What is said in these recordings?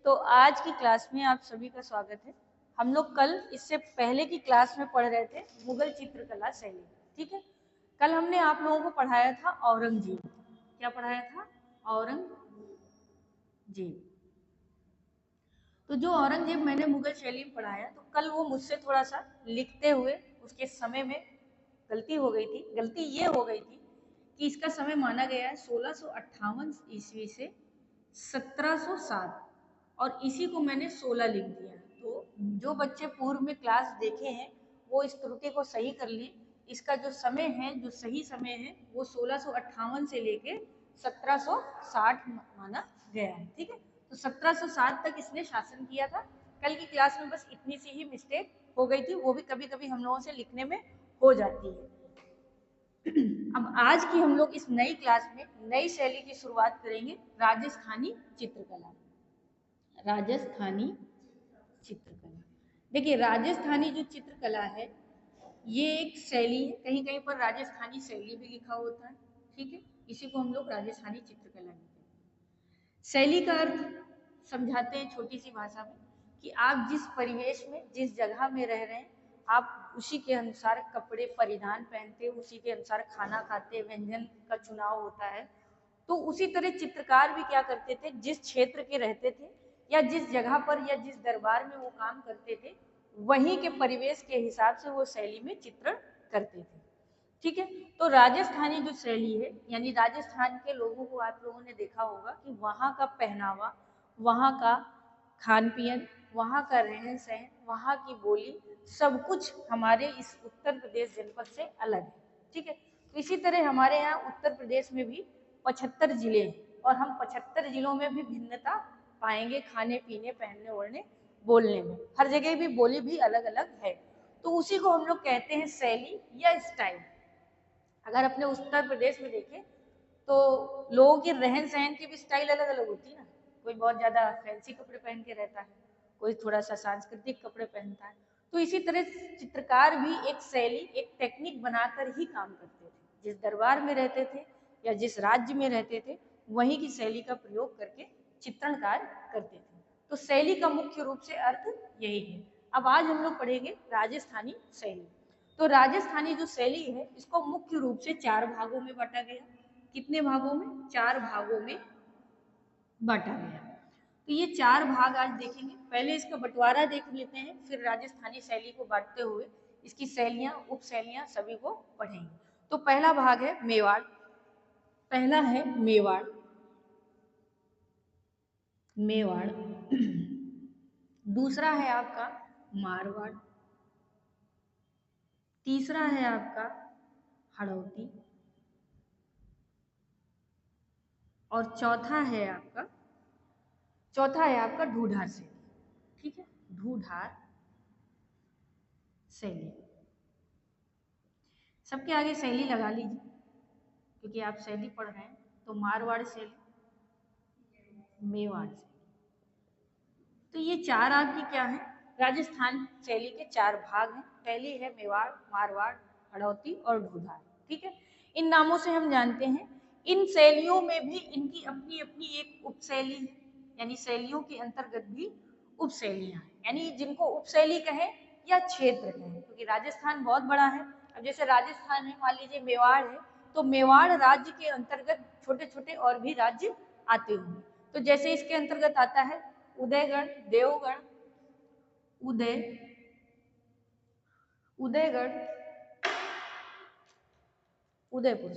तो आज की क्लास में आप सभी का स्वागत है। हम लोग कल इससे पहले की क्लास में पढ़ रहे थे मुगल चित्रकला शैली। ठीक है, कल हमने आप लोगों को पढ़ाया था औरंगजेब। क्या पढ़ाया था? औरंगजेब। तो जो औरंगजेब मैंने मुगल शैली में पढ़ाया, तो कल वो मुझसे थोड़ा सा लिखते हुए उसके समय में गलती हो गई थी। गलती ये हो गई थी कि इसका समय माना गया है 1658 ईस्वी से 1707 और इसी को मैंने 16 लिख दिया। तो जो बच्चे पूर्व में क्लास देखे हैं वो इस त्रुटि को सही कर लिए। इसका जो समय है, जो सही समय है, वो 1658 से लेके 1760 माना गया है। ठीक है, तो 1707 तक इसने शासन किया था। कल की क्लास में बस इतनी सी ही मिस्टेक हो गई थी, वो भी कभी कभी हम लोगों से लिखने में हो जाती है। अब आज की हम लोग इस नई क्लास में नई शैली की शुरुआत करेंगे, राजस्थानी चित्रकला। राजस्थानी चित्रकला। देखिए, राजस्थानी जो चित्रकला है ये एक शैली है। कहीं कहीं पर राजस्थानी शैली भी लिखा होता है। ठीक है, इसी को हम लोग राजस्थानी चित्रकला कहते हैं। शैली का अर्थ समझाते हैं छोटी सी भाषा में कि आप जिस परिवेश में, जिस जगह में रह रहे हैं, आप उसी के अनुसार कपड़े परिधान पहनते, उसी के अनुसार खाना खाते, व्यंजन का चुनाव होता है। तो उसी तरह चित्रकार भी क्या करते थे, जिस क्षेत्र के रहते थे या जिस जगह पर या जिस दरबार में वो काम करते थे, वहीं के परिवेश के हिसाब से वो शैली में चित्रण करते थे। ठीक है, तो राजस्थानी जो शैली है, यानी राजस्थान के लोगों को आप लोगों ने देखा होगा कि वहाँ का पहनावा, वहाँ का खान पीन, वहाँ का रहन सहन, वहाँ की बोली, सब कुछ हमारे इस उत्तर प्रदेश जनपद से अलग है। ठीक है, तो इसी तरह हमारे यहाँ उत्तर प्रदेश में भी 75 जिले हैं और हम 75 जिलों में भी भिन्नता पाएंगे खाने पीने, पहनने ओढ़ने, बोलने में। हर जगह भी बोली भी अलग अलग है। तो उसी को हम लोग कहते हैं शैली या स्टाइल। अगर अपने उत्तर प्रदेश में देखें तो लोगों की रहन सहन की भी स्टाइल अलग अलग होती है ना। कोई बहुत ज्यादा फैंसी कपड़े पहन के रहता है, कोई थोड़ा सा सांस्कृतिक कपड़े पहनता है। तो इसी तरह चित्रकार भी एक शैली, एक टेक्निक बनाकर ही काम करते थे। जिस दरबार में रहते थे या जिस राज्य में रहते थे, वहीं की शैली का प्रयोग करके चित्रण कार्य करते थे। तो शैली का मुख्य रूप से अर्थ यही है। अब आज हम लोग पढ़ेंगे राजस्थानी शैली। तो राजस्थानी जो शैली है, इसको मुख्य रूप से 4 भागों में बांटा गया। कितने भागों में? 4 भागों में बांटा गया। तो ये 4 भाग आज देखेंगे। पहले इसका बंटवारा देख लेते हैं, फिर राजस्थानी शैली को बांटते हुए इसकी शैलियां, उप शैलियां सभी को पढ़ेंगे। तो पहला भाग है मेवाड़। पहला है मेवाड़। मेवाड़। दूसरा है आपका मारवाड़। तीसरा है आपका हड़ौती और चौथा है आपका ढूढ़ार शैली। ठीक है, ढूढ़ार शैली। सबके आगे शैली लगा लीजिए क्योंकि आप शैली पढ़ रहे हैं। तो मारवाड़ शैली, मेवाड़ शैली। तो ये 4 आपकी क्या है? राजस्थान शैली के 4 भाग हैं। पहली है मेवाड़, मारवाड़, हड़ौती और ढूढ़ार। ठीक है, इन नामों से हम जानते हैं। इन शैलियों में भी इनकी अपनी अपनी एक उपशैली है, यानी शैलियों के अंतर्गत भी उपशैलियां हैं, यानी जिनको उपशैली कहें या क्षेत्र कहें, क्योंकि राजस्थान बहुत बड़ा है। अब जैसे राजस्थान है, मान लीजिए मेवाड़ है, तो मेवाड़ राज्य के अंतर्गत छोटे छोटे और भी राज्य आते होंगे। तो जैसे इसके अंतर्गत आता है उदयगढ़, देवगढ़, उदयगढ़, उदयपुर,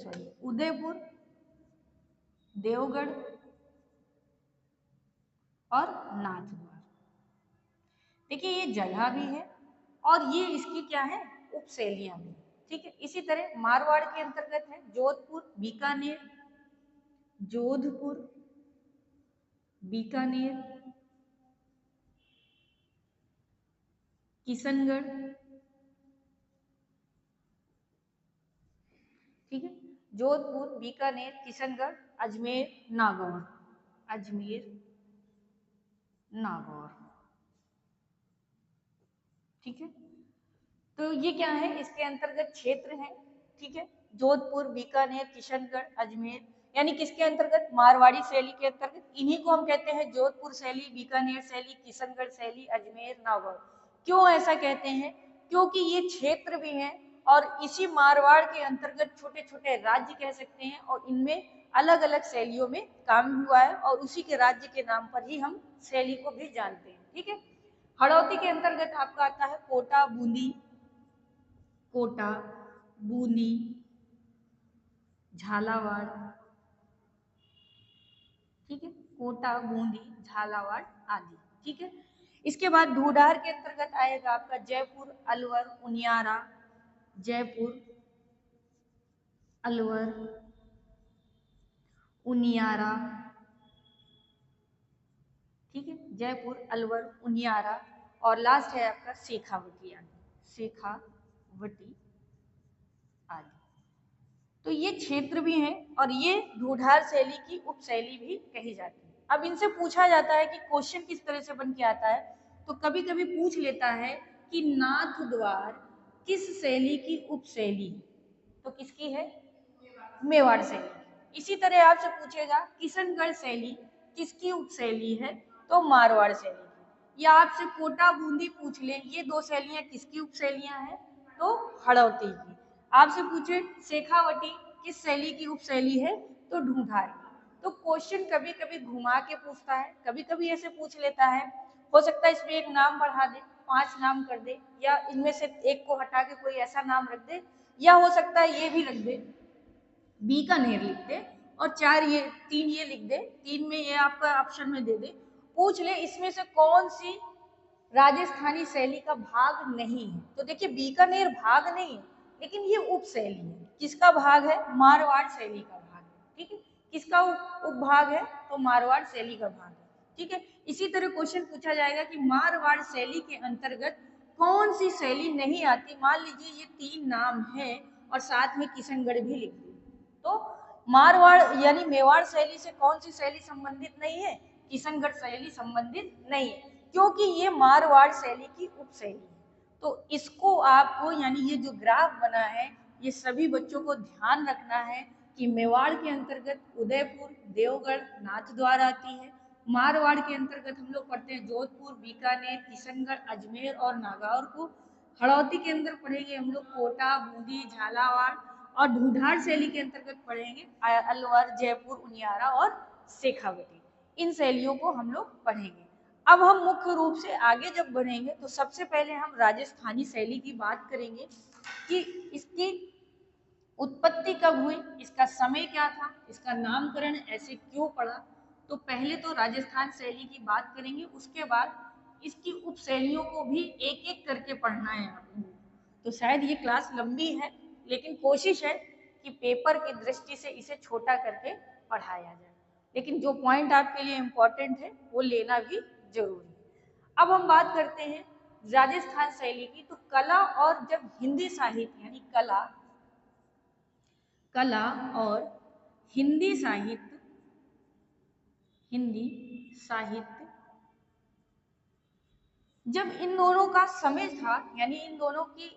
देवगढ़ और नाथद्वार। देखिए, ये जगह भी है और ये इसकी क्या है? उपशैलियां भी। ठीक है, इसी तरह मारवाड़ के अंतर्गत है जोधपुर, बीकानेर, जोधपुर, बीकानेर, किशनगढ़। ठीक है, जोधपुर, बीकानेर, किशनगढ़, अजमेर, नागौर, अजमेर, नागौर। ठीक है, तो ये क्या है? इसके अंतर्गत क्षेत्र है। ठीक है, जोधपुर, बीकानेर, किशनगढ़, अजमेर, यानी किसके अंतर्गत, मारवाड़ी शैली के अंतर्गत। इन्हीं को हम कहते हैं जोधपुर शैली, बीकानेर शैली, किशनगढ़ शैली, अजमेर, नागौर। क्यों ऐसा कहते हैं, क्योंकि ये क्षेत्र भी हैं और इसी मारवाड़ के अंतर्गत छोटे छोटे राज्य कह सकते हैं, और इनमें अलग अलग शैलियों में काम हुआ है, और उसी के राज्य के नाम पर ही हम शैली को भी जानते हैं। ठीक है। हड़ौती के अंतर्गत आपका आता है कोटा, बूंदी, कोटा, बूंदी, झालावाड़। ठीक है, कोटा, बूंदी, झालावाड़ आदि। ठीक है। इसके बाद ढूंढार के अंतर्गत आएगा आपका जयपुर, अलवर, उनियारा, जयपुर, अलवर, उनियारा। ठीक है, जयपुर, अलवर, उनियारा, और लास्ट है आपका शेखावटी आदि, शेखावटी आदि। तो ये क्षेत्र भी हैं और ये ढूंढार शैली की उपशैली भी कही जाती है। अब इनसे पूछा जाता है कि क्वेश्चन किस तरह से बन के आता है, तो कभी कभी पूछ लेता है कि नाथ द्वार किस शैली की उपशैली है, तो किसकी है, मेवाड़ शैली। इसी तरह आपसे पूछेगा किशनगढ़ शैली किसकी उपशैली है, तो मारवाड़ शैली की। या आपसे कोटा, बूंदी पूछ ले, ये दो शैलियां किसकी उपशैलियां हैं, तो हड़ौती की। आपसे पूछे शेखावटी किस शैली की उपशैली है, तो ढूंढार की। तो क्वेश्चन कभी कभी घुमा के पूछता है, कभी कभी ऐसे पूछ लेता है। हो सकता है इसमें एक नाम बढ़ा दे, 5 नाम कर दे, या इनमें से एक को हटा के कोई ऐसा नाम रख दे, या हो सकता है ये भी रख दे, बीकानेर लिख दे, और 3 ये लिख दे, 3 में ये आपका ऑप्शन में दे दे। पूछ ले इसमें से कौन सी राजस्थानी शैली का भाग नहीं है, तो देखिए बीकानेर भाग नहीं है, लेकिन ये उप शैली है। किसका भाग है, मारवाड़ शैली का भाग है। ठीक है, किसका उपभाग है, तो मारवाड़ शैली का भाग है। ठीक है। इसी तरह क्वेश्चन पूछा जाएगा कि मारवाड़ शैली के अंतर्गत कौन सी शैली नहीं आती। मान लीजिए ये 3 नाम है और साथ में किशनगढ़ भी लिख दिए, तो मारवाड़ यानी मेवाड़ शैली से कौन सी शैली संबंधित नहीं है, किशनगढ़ शैली संबंधित नहीं है, क्योंकि ये मारवाड़ शैली की उपशैली है। तो इसको आपको, यानी ये जो ग्राफ बना है, ये सभी बच्चों को ध्यान रखना है कि मेवाड़ के अंतर्गत उदयपुर, देवगढ़, नाथद्वार आती है। मारवाड़ के अंतर्गत हम लोग पढ़ते हैं जोधपुर, बीकानेर, किशनगढ़, अजमेर और नागौर को। हड़ौती के अंदर पढ़ेंगे हम लोग कोटा, बूंदी, झालावाड़, और ढूंढार शैली के अंतर्गत पढ़ेंगे अलवर, जयपुर, उनियारा और शेखावटी। इन शैलियों को हम लोग पढ़ेंगे। अब हम मुख्य रूप से आगे जब बढ़ेंगे तो सबसे पहले हम राजस्थानी शैली की बात करेंगे कि इसकी उत्पत्ति कब हुई, इसका समय क्या था, इसका नामकरण ऐसे क्यों पड़ा। तो पहले तो राजस्थान शैली की बात करेंगे, उसके बाद इसकी उपशैलियों को भी एक एक करके पढ़ना है आपको। तो शायद ये क्लास लंबी है, लेकिन कोशिश है कि पेपर की दृष्टि से इसे छोटा करके पढ़ाया जाए, लेकिन जो पॉइंट आपके लिए इम्पोर्टेंट है वो लेना भी जरूरी है। अब हम बात करते हैं राजस्थान शैली की। तो कला और जब हिंदी साहित्य, यानी कला और हिंदी साहित्य, जब इन दोनों का समय था, यानी इन दोनों की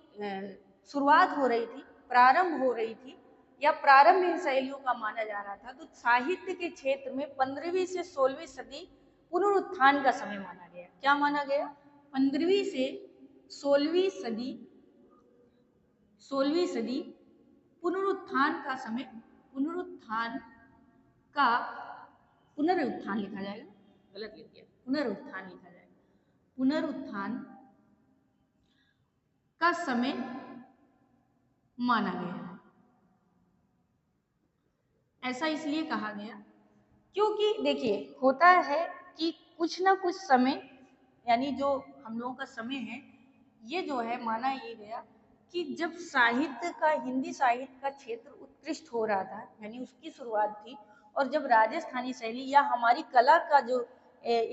शुरुआत हो रही थी, प्रारंभ हो रही थी, या प्रारंभ इन शैलियों का माना जा रहा था, तो साहित्य के क्षेत्र में 15वीं से 16वीं सदी पुनरुत्थान का समय माना गया। क्या माना गया, 15वीं से 16वीं सदी, 16वीं सदी पुनरुत्थान का समय, पुनरुत्थान लिखा जाएगा, गलत लिख दिया, पुनरुत्थान लिखा जाएगा, पुनरुत्थान का समय माना गया। ऐसा इसलिए कहा गया क्योंकि देखिए होता है कि कुछ ना कुछ समय, यानी जो हम लोगों का समय है, ये जो है माना ये गया कि जब साहित्य का, हिंदी साहित्य का क्षेत्र उत्कृष्ट हो रहा था, यानी उसकी शुरुआत थी, और जब राजस्थानी शैली या हमारी कला का जो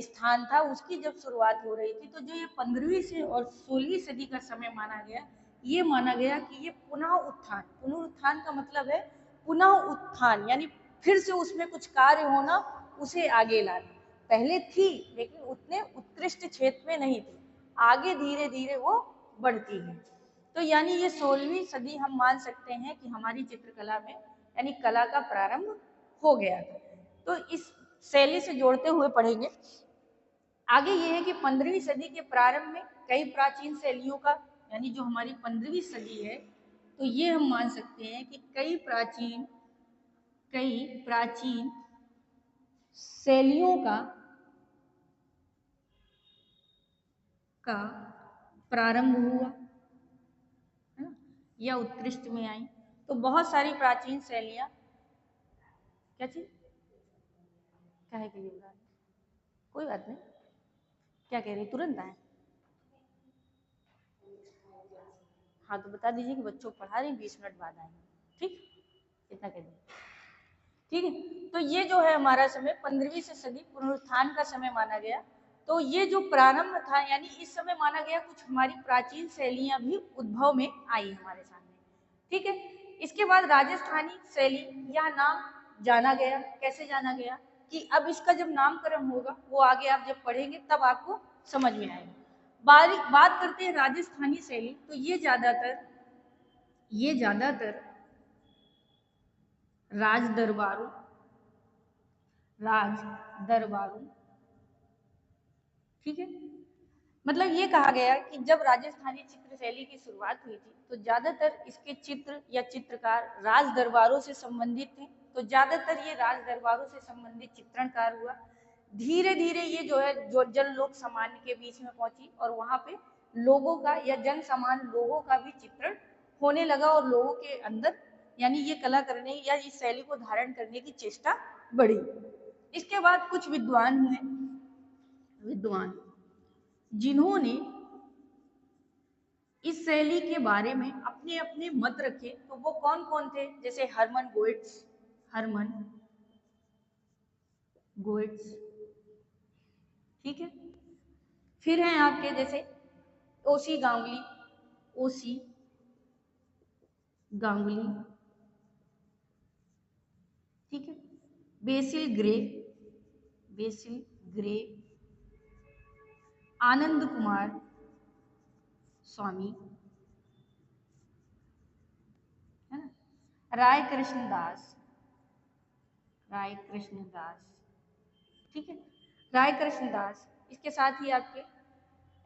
स्थान था उसकी जब शुरुआत हो रही थी, तो जो ये 15वीं से और 16वीं सदी का समय माना गया, ये माना गया कि ये पुनः उत्थान, पुनरुत्थान का मतलब है पुनः उत्थान, यानी फिर से उसमें कुछ कार्य होना, उसे आगे लाना। पहले थी लेकिन उतने उत्कृष्ट क्षेत्र में नहीं थी, आगे धीरे धीरे वो बढ़ती है। तो यानी ये 16वीं सदी हम मान सकते हैं कि हमारी चित्रकला में, यानी कला का प्रारंभ हो गया था। तो इस शैली से जोड़ते हुए पढ़ेंगे। आगे ये है कि 15वीं सदी के प्रारंभ में कई प्राचीन शैलियों का, यानी जो हमारी 15वीं सदी है, तो ये हम मान सकते हैं कि कई प्राचीन शैलियों का प्रारंभ हुआ, है ना, या उत्कृष्ट में आई। तो बहुत सारी प्राचीन शैलियां, क्या चीज काहे के लिए बुला रहे? कोई बात नहीं, क्या कह रहे, तुरंत आए? हाँ तो बता दीजिए कि बच्चों को पढ़ा रही, 20 मिनट बाद आएंगे, ठीक, इतना कह दीजिए, ठीक है। तो ये जो है हमारा समय 15वीं से सदी पुनरुत्थान का समय माना गया। तो ये जो प्रारंभ था, यानी इस समय माना गया कुछ हमारी प्राचीन शैलियां भी उद्भव में आई हमारे सामने, ठीक है। इसके बाद राजस्थानी शैली, यह नाम जाना गया, कैसे जाना गया कि अब इसका जब नामकरण होगा वो आगे आप जब पढ़ेंगे तब आपको समझ में आएगा। बात करते हैं राजस्थानी शैली, तो ये ज्यादातर राज दरबारों, ठीक है। मतलब ये कहा गया कि जब राजस्थानी चित्र शैली की शुरुआत हुई थी तो ज्यादातर इसके चित्र या चित्रकार राज दरबारों से संबंधित थे। तो ज्यादातर ये राज दरबारों से संबंधित चित्रणकार हुआ। धीरे धीरे ये जो है जो जन लोक सामान्य के बीच में पहुंची और वहां पे लोगों का या जन सामान्य लोगों का भी चित्रण होने लगा और लोगों के अंदर यानी ये कला करने या इस शैली को धारण करने की चेष्टा बढ़ी। इसके बाद कुछ विद्वान जिन्होंने इस शैली के बारे में अपने अपने मत रखे, तो वो कौन कौन थे? जैसे हरमन गोइट्स, ठीक है। फिर हैं आपके जैसे ओसी गांगुली, ठीक है। बेसिल ग्रे, आनंद कुमार स्वामी, है ना, राय कृष्ण दास, ठीक है, राय कृष्ण दास। इसके साथ ही आपके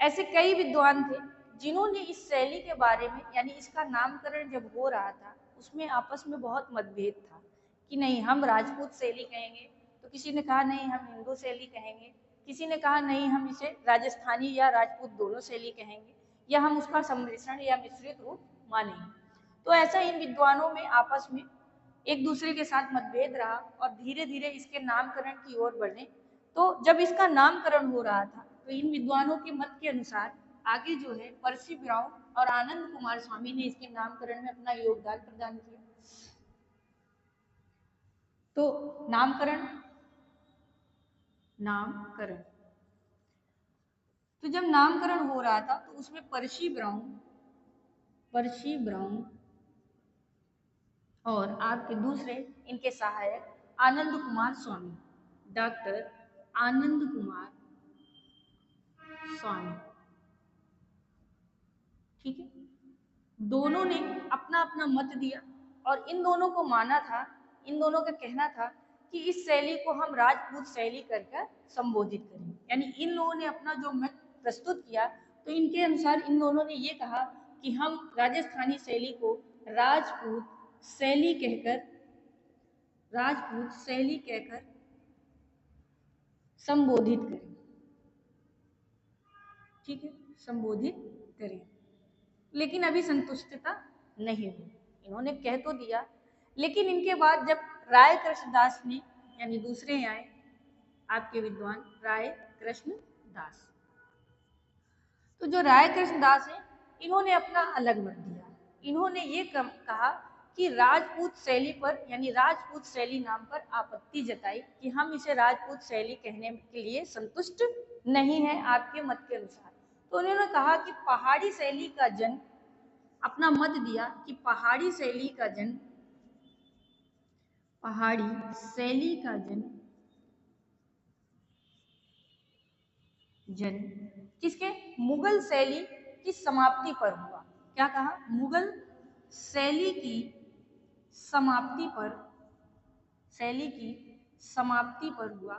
ऐसे कई विद्वान थे जिन्होंने इस शैली के बारे में, यानी इसका नामकरण जब हो रहा था उसमें आपस में बहुत मतभेद था कि नहीं हम राजपूत शैली कहेंगे, तो किसी ने कहा नहीं हम हिंदू शैली कहेंगे, किसी ने कहा नहीं हम इसे राजस्थानी या राजपूत दोनों शैली कहेंगे, या हम उसका सम्मिश्रण या मिश्रित रूप मानेंगे। तो ऐसा इन विद्वानों में आपस में एक दूसरे के साथ मतभेद रहा और धीरे धीरे इसके नामकरण की ओर बढ़े। तो जब इसका नामकरण हो रहा था तो इन विद्वानों के मत के अनुसार आगे जो है पर्सी ब्राउन और आनंद कुमार स्वामी ने इसके नामकरण में अपना योगदान प्रदान किया। तो नामकरण तो जब नामकरण हो रहा था तो उसमें पर्सी ब्राउन और आपके दूसरे इनके सहायक आनंद कुमार स्वामी, डॉक्टर आनंद कुमार स्वामी, ठीक है, दोनों ने अपना अपना मत दिया और इन दोनों को माना था, इन दोनों का कहना था कि इस शैली को हम राजपूत शैली करके संबोधित करें। यानी इन लोगों ने अपना जो मत प्रस्तुत किया तो इनके अनुसार इन दोनों ने ये कहा कि हम राजस्थानी शैली को राजपूत शैली कहकर संबोधित करें, ठीक है, संबोधित करें। लेकिन अभी संतुष्टता नहीं हुई, इन्होंने कह तो दिया, लेकिन इनके बाद जब राय कृष्ण दास ने, यानी दूसरे आए आपके विद्वान राय कृष्ण दास, तो जो राय कृष्ण दास है इन्होंने अपना अलग मत दिया। इन्होंने ये कहा कि राजपूत शैली पर, यानी राजपूत शैली नाम पर आपत्ति जताई कि हम इसे राजपूत शैली कहने के लिए संतुष्ट नहीं है आपके मत के अनुसार। तो उन्होंने कहा कि पहाड़ी शैली का जन्म, अपना मत दिया कि पहाड़ी शैली का जन्म किसके? मुगल शैली की समाप्ति पर हुआ। क्या कहा? मुगल शैली की समाप्ति पर शैली की समाप्ति पर हुआ।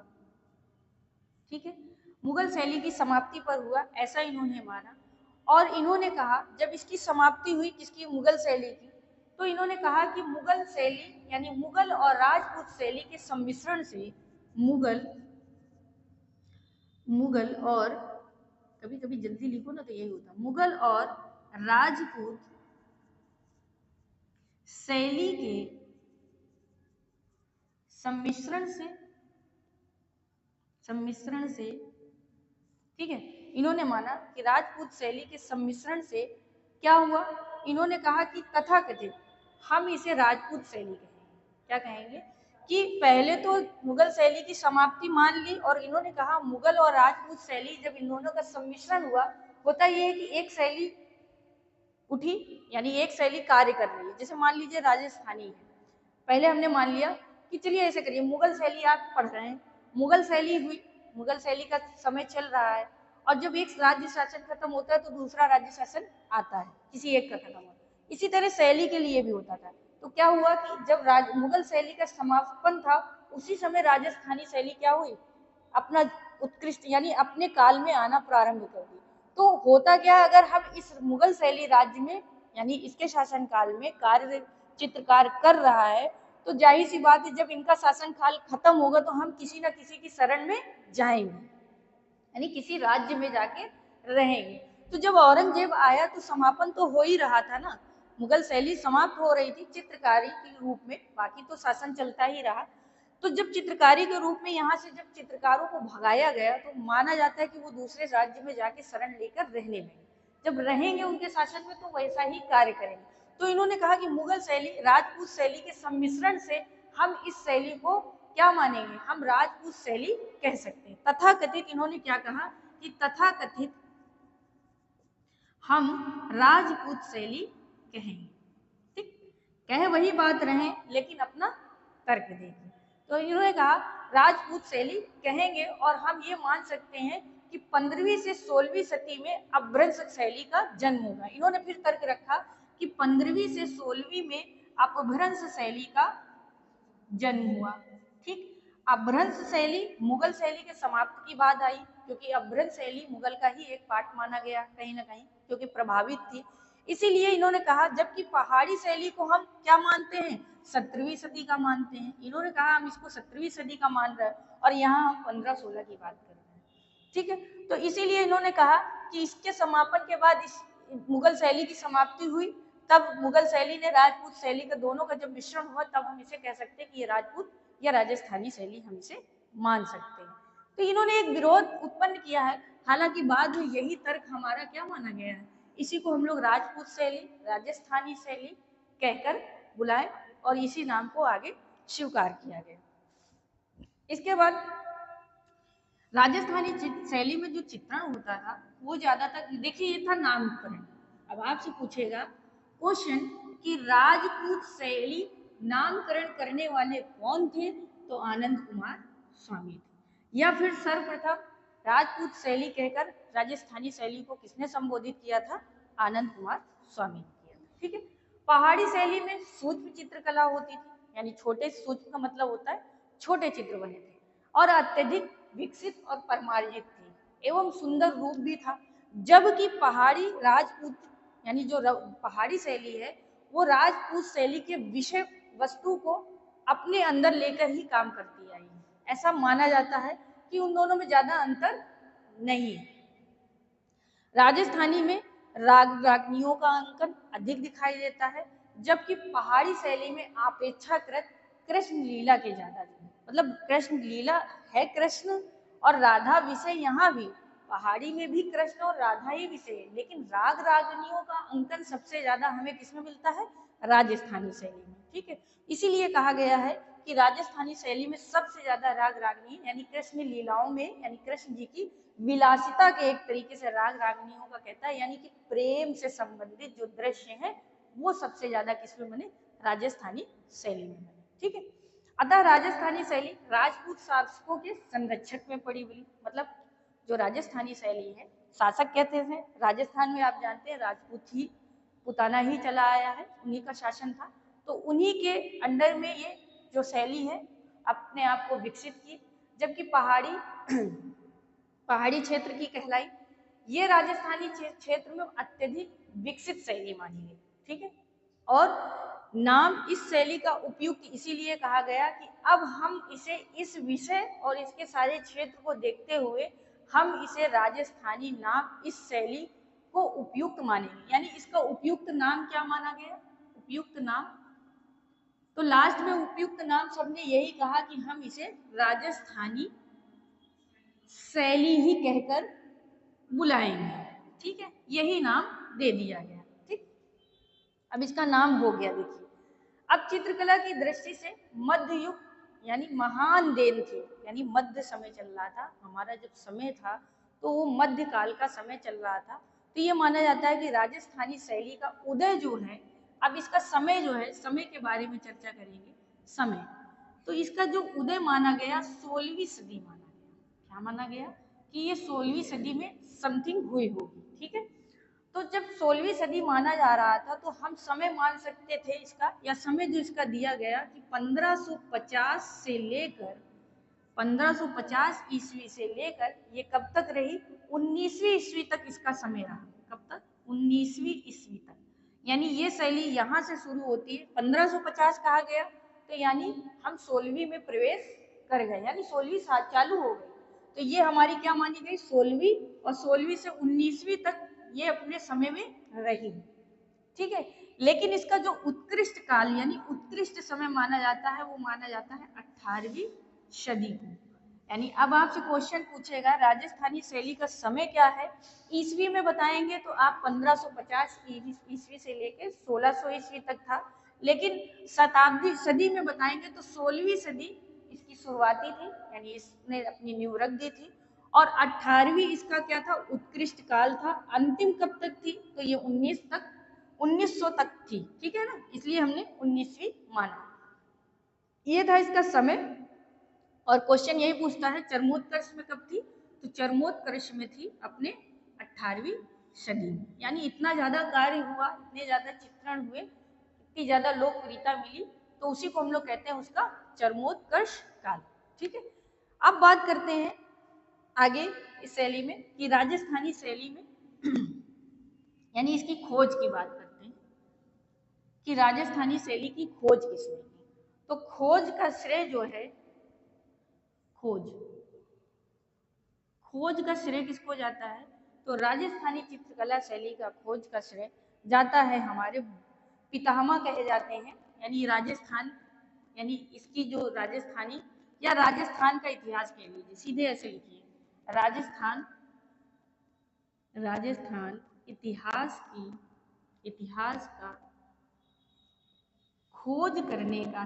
ठीक है, मुगल शैली की समाप्ति पर हुआ ऐसा इन्होंने माना। और इन्होंने कहा जब इसकी समाप्ति हुई किसकी, मुगल शैली की, तो इन्होंने कहा कि मुगल शैली यानी मुगल और राजपूत शैली के सम्मिश्रण से मुगल और, कभी कभी जल्दी लिखो ना तो यही होता, मुगल और राजपूत शैली के सम्मिश्रण से, ठीक है, इन्होंने माना कि राजपूत शैली के सम्मिश्रण से क्या हुआ, इन्होंने कहा कि तथाकथित हम इसे राजपूत शैली कहेंगे। क्या कहेंगे कि पहले तो मुगल शैली की समाप्ति मान ली और इन्होंने कहा मुगल और राजपूत शैली जब इन दोनों का सम्मिश्रण हुआ, होता यह है कि एक शैली उठी यानी एक शैली कार्य कर रही है। जैसे मान लीजिए राजस्थानी है, पहले हमने मान लिया कि चलिए ऐसे करिए, मुगल शैली आप पढ़ रहे हैं, मुगल शैली हुई, मुगल शैली का समय चल रहा है और जब एक राज्य शासन खत्म होता है तो दूसरा राज्य शासन आता है, किसी एक का खत्म होता है। इसी तरह शैली के लिए भी होता था। तो क्या हुआ कि जब मुगल शैली का समापन था उसी समय राजस्थानी शैली क्या हुई, अपना उत्कृष्ट यानी अपने काल में आना प्रारंभ कर दी। तो होता क्या, अगर हम इस मुगल शैली राज्य में यानी इसके शासन काल में कार्य चित्रकार कर रहा है तो जाहिर सी बात है जब इनका शासन काल खत्म होगा तो हम किसी न किसी की शरण में जाएंगे यानी किसी राज्य में जाके रहेंगे। तो जब औरंगजेब आया तो समापन तो हो ही रहा था ना, मुगल शैली समाप्त हो रही थी चित्रकारी के रूप में, बाकी तो शासन चलता ही रहा। तो जब चित्रकारी के रूप में यहाँ से जब चित्रकारों को भगाया गया तो माना जाता है कि वो दूसरे राज्य में जाके शरण लेकर रहने लगे। जब रहेंगे उनके शासन में तो वैसा ही कार्य करेंगे। तो इन्होंने कहा कि मुगल शैली राजपूत शैली के सम्मिश्रण से हम इस शैली को क्या मानेंगे, हम राजपूत शैली कह सकते हैं। तथाकथित इन्होंने क्या कहा कि तथाकथित हम राजपूत शैली कहेंगे। ठीक, कहे वही बात रहे लेकिन अपना तर्क देखिए। तो इन्होंने कहा राजपूत शैली कहेंगे और हम ये मान सकते हैं कि 15वीं से 16वीं सदी में अपभ्रंश शैली का जन्म होगा। इन्होंने फिर तर्क रखा कि 15वीं से 16वीं में अपभ्रंश शैली का जन्म हुआ। ठीक, अपभ्रंश शैली मुगल शैली के समाप्ति की बात आई क्योंकि अपभ्रंश शैली मुगल का ही एक पार्ट माना गया कहीं ना कहीं क्योंकि प्रभावित थी। इसीलिए इन्होंने कहा जबकि पहाड़ी शैली को हम क्या मानते हैं, 17वीं सदी का मानते हैं। इन्होंने कहा हम इसको 17वीं सदी का मान रहे हैं और यहाँ हम 1516 की बात कर रहे हैं। ठीक है, तो इसीलिए इन्होंने कहा कि इसके समापन के बाद इस मुगल शैली की समाप्ति हुई, तब मुगल शैली ने राजपूत शैली का दोनों का जब मिश्रण हुआ तब हम इसे कह सकते हैं कि ये राजपूत या राजस्थानी शैली हम इसे मान सकते हैं। तो इन्होंने एक विरोध उत्पन्न किया है, हालांकि बाद में यही तर्क हमारा क्या माना गया है, इसी को हम लोग राजपूत शैली राजस्थानी शैली कहकर बुलाए और इसी नाम को आगे स्वीकार किया गया। इसके बाद राजस्थानी शैली में जो चित्रण होता था वो ज्यादातर देखिए ये था नामकरण। अब आपसे पूछेगा क्वेश्चन कि राजपूत शैली नामकरण करने वाले कौन थे, तो आनंद कुमार स्वामी थे। या फिर सर्वप्रथम राजपूत शैली कहकर राजस्थानी शैली को किसने संबोधित किया था, आनंद कुमार स्वामी ने किया था। ठीक है, पहाड़ी शैली में सूक्ष्म चित्रकला होती थी यानी छोटे, सूक्ष्म का मतलब होता है छोटे चित्र बने थे और अत्यधिक विकसित और परमार्जित थी एवं सुंदर रूप भी था। जबकि पहाड़ी राजपूत यानी जो पहाड़ी शैली है वो राजपूत शैली के विषय वस्तु को अपने अंदर लेकर ही काम करती आई है। ऐसा माना जाता है कि उन दोनों में ज्यादा अंतर नहीं है। राजस्थानी में राग रागनियों का अंकन अधिक दिखाई देता है जबकि पहाड़ी शैली में अपेक्षाकृत कृष्ण लीला के ज्यादा, मतलब कृष्ण लीला है, कृष्ण और राधा विषय यहाँ भी पहाड़ी में भी कृष्ण और राधा ही विषय है, लेकिन राग रागनियों का अंकन सबसे ज्यादा हमें किसमें मिलता है, राजस्थानी शैली में। ठीक है, इसीलिए कहा गया है कि राजस्थानी शैली में सबसे ज्यादा राग रागनी यानी कृष्ण लीलाओं में यानी कृष्ण जी की विलासिता के एक तरीके से राग रागनियों का कहता है यानी कि प्रेम से संबंधित जो दृश्य है वो सबसे ज्यादा किसमें बने, राजस्थानी शैली में बने। ठीक है, अतः राजस्थानी शैली राजपूत शासकों के संरक्षक में पड़ी हुई, मतलब जो राजस्थानी शैली है शासक कहते थे, राजस्थान में आप जानते हैं राजपूत ही पुताना ही चला आया है, उन्हीं का शासन था, तो उन्हीं के अंडर में ये जो शैली है अपने आप को विकसित की, जबकि पहाड़ी पहाड़ी क्षेत्र की कहलाई ये राजस्थानी क्षेत्र में अत्यधिक विकसित शैली मानी गई। ठीक है, और नाम इस शैली का उपयुक्त इसीलिए कहा गया कि अब हम इसे इस विषय और इसके सारे क्षेत्र को देखते हुए हम इसे राजस्थानी नाम इस शैली को उपयुक्त मानेंगे। यानी इसका उपयुक्त नाम क्या माना गया? उपयुक्त नाम। तो लास्ट में उपयुक्त नाम सबने यही कहा कि हम इसे राजस्थानी शैली ही कहकर बुलाएंगे। ठीक है, यही नाम दे दिया गया। ठीक, अब इसका नाम हो गया। देखिए, अब चित्रकला की दृष्टि से मध्य युग यानी महान देन थे, यानी मध्य समय चल रहा था हमारा। जब समय था तो वो मध्य काल का समय चल रहा था। तो ये माना जाता है कि राजस्थानी शैली का उदय जो है, अब इसका समय जो है, समय के बारे में चर्चा करेंगे। समय, तो इसका जो उदय माना गया 16वीं सदी माना गया। क्या माना गया? कि ये 16वीं सदी में समथिंग हुई होगी। ठीक है, तो जब 16वीं सदी माना जा रहा था तो हम समय मान सकते थे इसका, या समय जो इसका दिया गया कि 1550 से लेकर 1550 ईस्वी से लेकर ये कब तक रही? 19वीं ईस्वी तक इसका समय रहा। कब तक? 19वीं ईस्वी तक। यानी ये शैली यहाँ से शुरू होती है, 1550 कहा गया, तो यानी हम 16वीं में प्रवेश कर गए, यानी 16वीं चालू हो गई। तो ये हमारी क्या मानी गई? 16वीं, और 16वीं से 19वीं तक ये अपने समय में रही। ठीक है, लेकिन इसका जो उत्कृष्ट काल यानी उत्कृष्ट समय माना जाता है वो माना जाता है 18वीं सदी को। यानी अब आपसे क्वेश्चन पूछेगा राजस्थानी शैली का समय क्या है, ईस्वी में बताएंगे तो आप 1550 ईस्वी से लेकर 1600 ईस्वी तक था, लेकिन शताब्दी सदी में बताएंगे तो 16वीं सदी इसकी शुरुआती थी, यानी इसने अपनी नींव रख दी थी। और 18वीं इसका क्या था? उत्कृष्ट काल था। अंतिम कब तक थी? तो ये 1900 तक थी। ठीक है ना, इसलिए हमने 19वीं माना। ये था इसका समय। और क्वेश्चन यही पूछता है चरमोत्कर्ष में कब थी? तो चरमोत्कर्ष में थी अपने 18वीं सदी में। यानी इतना ज्यादा कार्य हुआ, इतने ज्यादा चित्रण हुए, इतनी ज्यादा लोकप्रियता मिली, तो उसी को हम लोग कहते हैं उसका चरमोत्कर्ष काल। ठीक है, अब बात करते हैं आगे इस शैली में कि राजस्थानी शैली में यानी इसकी खोज की बात करते हैं कि राजस्थानी शैली की खोज किसने की। तो खोज का श्रेय जो है, खोज का श्रेय किसको जाता है? तो राजस्थानी चित्रकला शैली का खोज का श्रेय जाता है हमारे पितामह कहे जाते हैं, यानी राजस्थान, यानी इसकी जो राजस्थानी या राजस्थान का इतिहास कह लीजिए, सीधे ऐसे लिखिए, राजस्थान इतिहास का खोज करने का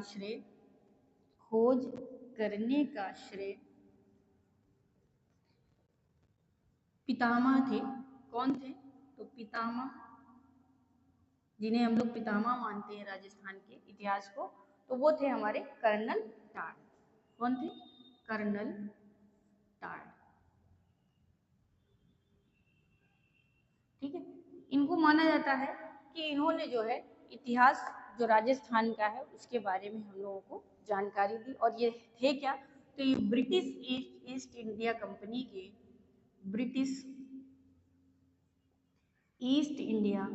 श्रेय पितामह थे। कौन थे? तो पितामह, जिन्हें हम लोग पितामह मानते हैं राजस्थान के इतिहास को, तो वो थे हमारे कर्नल टाड। कौन थे? Colonel Tod. ठीक है, इनको माना जाता है कि इन्होंने जो है इतिहास जो राजस्थान का है उसके बारे में हम लोगों को जानकारी दी। और ये थे क्या? तो ये ब्रिटिश ईस्ट इंडिया कंपनी के, ब्रिटिश ईस्ट इंडिया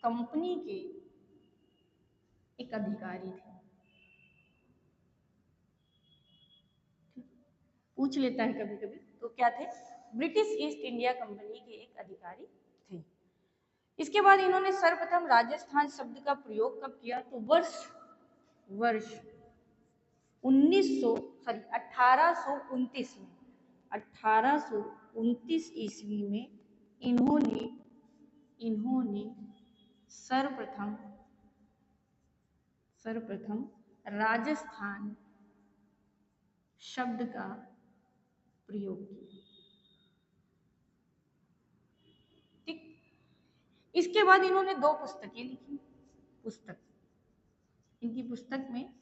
कंपनी के एक अधिकारी थे। पूछ लेता है कभी कभी, तो क्या थे? ब्रिटिश ईस्ट इंडिया कंपनी के एक अधिकारी थे। इसके बाद इन्होंने सर्वप्रथम राजस्थान शब्द का प्रयोग कब किया? तो वर्ष 1829 में, 1829 ईस्वी में इन्होंने सर्वप्रथम राजस्थान शब्द का प्रयोग किया। ठीक, इसके बाद इन्होंने 2 पुस्तकें लिखी। इनकी पुस्तक में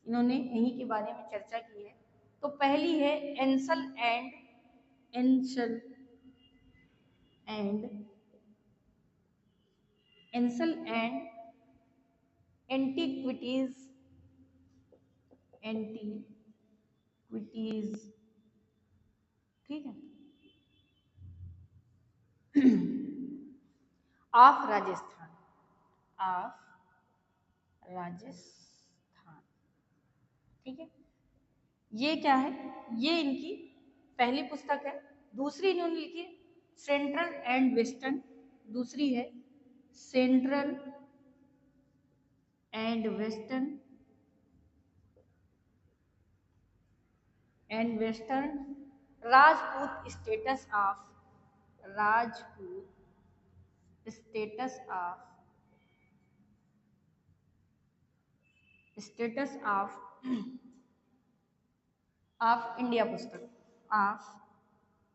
इन्होंने इन्हीं के बारे में चर्चा की है। तो पहली है एंसल एंड एंटीक्विटीज, एंटीक्विटीज, ठीक है, ऑफ राजस्थान, ऑफ राजस्थान, ठीक है। ये क्या है, ये इनकी पहली पुस्तक है। दूसरी इन्होंने लिखी सेंट्रल एंड वेस्टर्न, दूसरी है central and western, Rajput status of, Rajput status of India पुस्तक, ऑफ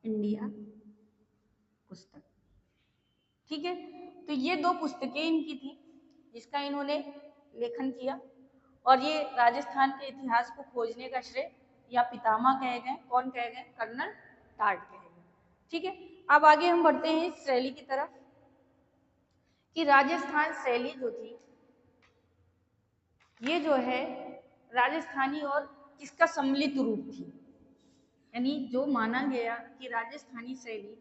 इंडिया पुस्तक, ठीक है। तो ये दो पुस्तकें इनकी थी जिसका इन्होंने लेखन किया, और ये राजस्थान के इतिहास को खोजने का श्रेय या पितामह कहे गए, कौन कहे गए, कर्नल टार्ट कहे गए, ठीक है। अब आगे हम बढ़ते हैं इस शैली की तरफ कि राजस्थान शैली जो थी, ये जो है राजस्थानी और किसका सम्मिलित रूप थी, यानी जो माना गया कि राजस्थानी शैली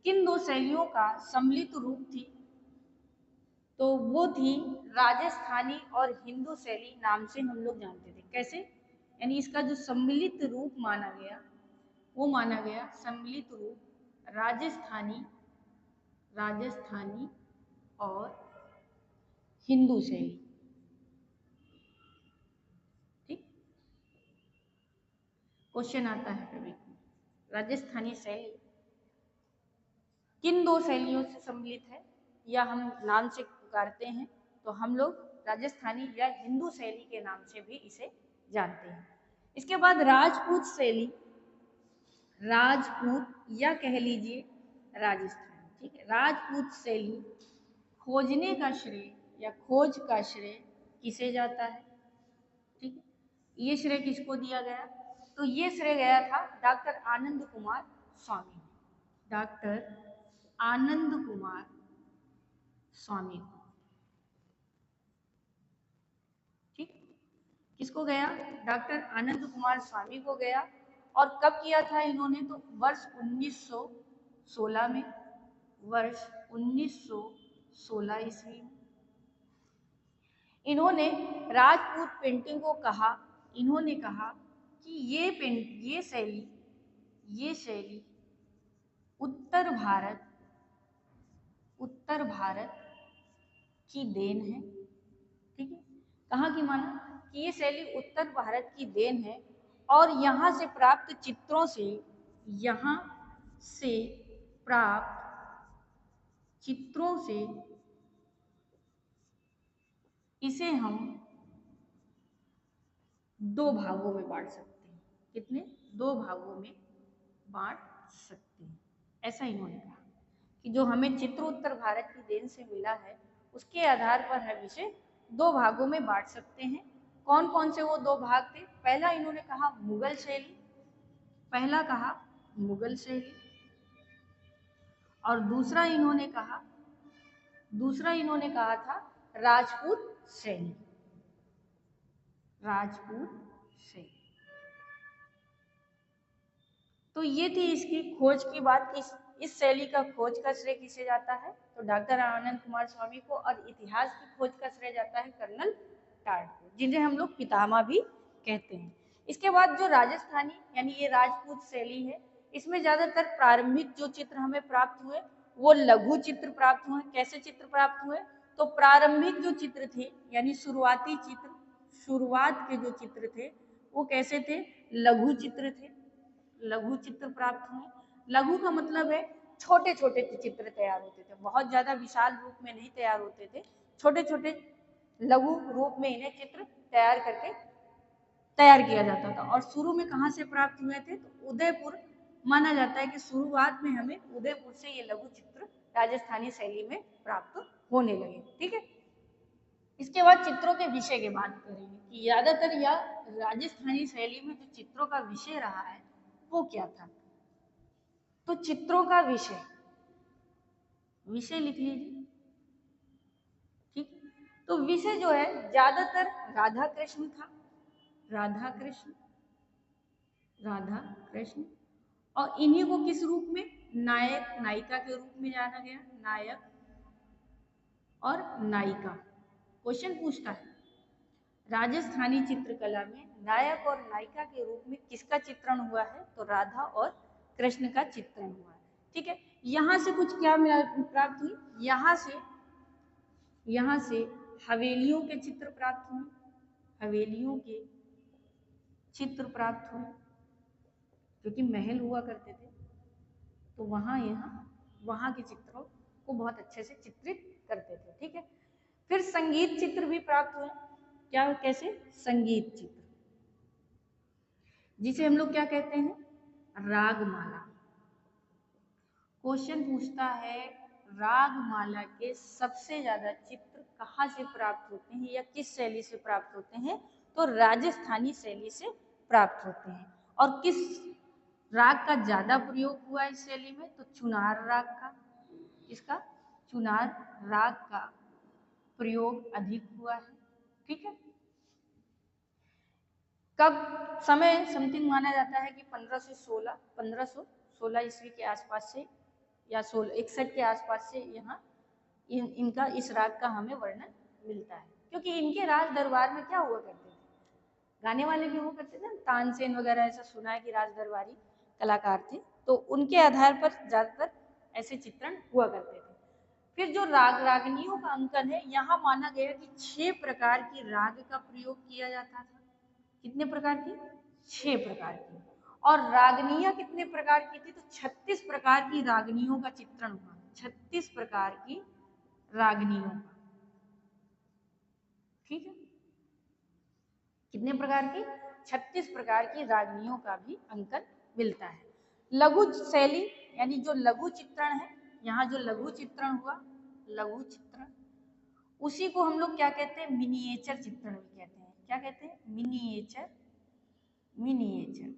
किन दो शैलियों का सम्मिलित रूप थी, तो वो थी राजस्थानी और हिंदू शैली नाम से हम लोग जानते थे। कैसे, यानी इसका जो सम्मिलित रूप माना गया, वो माना गया सम्मिलित रूप राजस्थानी और हिंदू शैली, ठीक। क्वेश्चन आता है कभी, राजस्थानी शैली किन दो शैलियों से सम्मिलित है, या हम नाम से पुकारते हैं तो हम लोग राजस्थानी या हिंदू शैली के नाम से भी इसे जानते हैं। इसके बाद राजपूत शैली, राजपूत या कह लीजिए राजस्थानी, ठीक है। राजपूत शैली खोजने का श्रेय या खोज का श्रेय किसे जाता है, ठीक है। ये श्रेय किसको दिया गया, तो ये श्रेय गया था डॉक्टर आनंद कुमार स्वामी, डॉक्टर आनंद कुमार स्वामी को, ठीक। किसको गया, डॉक्टर आनंद कुमार स्वामी को गया। और कब किया था इन्होंने, तो वर्ष 1916 में, वर्ष 1916 ईस्वी में इन्होंने राजपूत पेंटिंग को कहा, इन्होंने कहा कि ये शैली उत्तर भारत की देन है, ठीक है। कहाँ की माना कि ये शैली उत्तर भारत की देन है, और यहाँ से प्राप्त चित्रों से इसे हम दो भागों में बांट सकते हैं। कितने, दो भागों में बांट सकते हैं, ऐसा इन्होंने कहा कि जो हमें चित्र उत्तर भारत की देन से मिला है, उसके आधार पर हम इसे दो भागों में बांट सकते हैं। कौन कौन से वो दो भाग थे, पहला इन्होंने कहा मुगल शैली, और दूसरा इन्होंने कहा था राजपूत शैली, तो ये थी इसकी खोज की बात। इस शैली का खोज का श्रेय किसे जाता है, तो डॉक्टर आनंद कुमार स्वामी को, और इतिहास की खोज का श्रेय जाता है कर्नल टार्ट को, जिन्हें हम लोग पितामह भी कहते हैं। इसके बाद जो राजस्थानी यानी ये राजपूत शैली है, इसमें ज्यादातर प्रारंभिक जो चित्र हमें प्राप्त हुए वो लघु चित्र प्राप्त हुए। कैसे चित्र प्राप्त हुए, तो प्रारंभिक जो चित्र थे यानी शुरुआत के जो चित्र थे वो कैसे थे, लघु चित्र थे, लघु चित्र प्राप्त हुए। लघु का मतलब है छोटे छोटे चित्र तैयार होते थे, बहुत ज्यादा विशाल रूप में नहीं तैयार होते थे, छोटे छोटे लघु रूप में इन्हें चित्र तैयार किया जाता था। और शुरू में कहाँ से प्राप्त हुए थे, तो उदयपुर, माना जाता है कि शुरुआत में हमें उदयपुर से ये लघु चित्र राजस्थानी शैली में प्राप्त होने लगे, ठीक है। इसके बाद चित्रों के विषय की बात करेंगे कि ज्यादातर या राजस्थानी शैली में जो चित्रों का विषय रहा है वो क्या था, तो चित्रों का विषय लिख लीजिए, ठीक। तो विषय जो है ज्यादातर राधा कृष्ण था, राधा कृष्ण, राधा कृष्ण, और इन्हीं को किस रूप में, नायक नायिका के रूप में जाना गया, नायक और नायिका। क्वेश्चन पूछता है राजस्थानी चित्रकला में नायक और नायिका के रूप में किसका चित्रण हुआ है, तो राधा और कृष्ण का चित्रण हुआ है। ठीक है, यहाँ से कुछ क्या प्राप्त हुई, यहाँ से हवेलियों के चित्र प्राप्त हुए, हवेलियों के चित्र प्राप्त हुए, क्योंकि महल हुआ करते थे, तो वहाँ के चित्रों को बहुत अच्छे से चित्रित करते थे। ठीक है, फिर संगीत चित्र भी प्राप्त हुए। क्या, कैसे, संगीत चित्र, जिसे हम लोग क्या कहते हैं, रागमाला। क्वेश्चन पूछता है रागमाला के सबसे ज्यादा चित्र कहाँ से प्राप्त होते हैं या किस शैली से प्राप्त होते हैं, तो राजस्थानी शैली से प्राप्त होते हैं। और किस राग का ज्यादा प्रयोग हुआ इस शैली में, तो चुनार राग का, इसका चुनार राग का प्रयोग अधिक हुआ है। ठीक है, कब समय समथिंग माना जाता है कि 1516 ईस्वी के आसपास से या 1661 के आसपास से यहाँ इनका इस राग का हमें वर्णन मिलता है, क्योंकि इनके राज दरबार में क्या हुआ करते थे, गाने वाले भी हुआ करते थे ना, तानसेन वगैरह, ऐसा सुना है कि राज दरबारी कलाकार थे, तो उनके आधार पर ज्यादातर ऐसे चित्रण हुआ करते थे। फिर जो राग रागनियों का अंकन है, यहाँ माना गया कि 6 प्रकार की राग का प्रयोग किया जाता था। कितने प्रकार की, 6 प्रकार की। और रागनियां कितने प्रकार की थी, तो 36 प्रकार की रागनियों का चित्रण हुआ, 36 प्रकार की रागनियों का। ठीक है, कितने प्रकार की, 36 प्रकार की रागनियों का भी अंकन मिलता है। लघु शैली यानी जो लघु चित्रण है, यहाँ जो लघु चित्रण हुआ, लघु चित्रण, उसी को हम लोग क्या कहते हैं, मिनिएचर चित्रण भी कहते हैं। क्या कहते हैं, मिनिएचर, मिनिएचर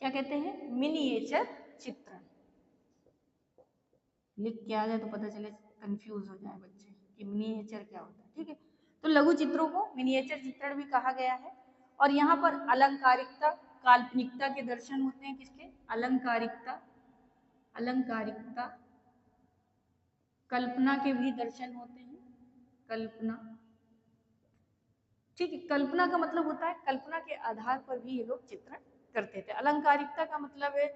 क्या कहते हैं, मिनिएचर चित्रण। लिख के आ जाए तो पता चले, कंफ्यूज हो जाए बच्चे कि मिनिएचर क्या होता है। ठीक है, तो लघु चित्रों को मिनिएचर चित्रण भी कहा गया है। और यहाँ पर अलंकारिकता, काल्पनिकता के दर्शन होते हैं, किसके, अलंकारिकता, अलंकारिकता, कल्पना के भी दर्शन होते हैं, कल्पना। ठीक है, कल्पना का मतलब होता है कल्पना के आधार पर भी ये लोग चित्रण करते थे। अलंकारिकता का मतलब है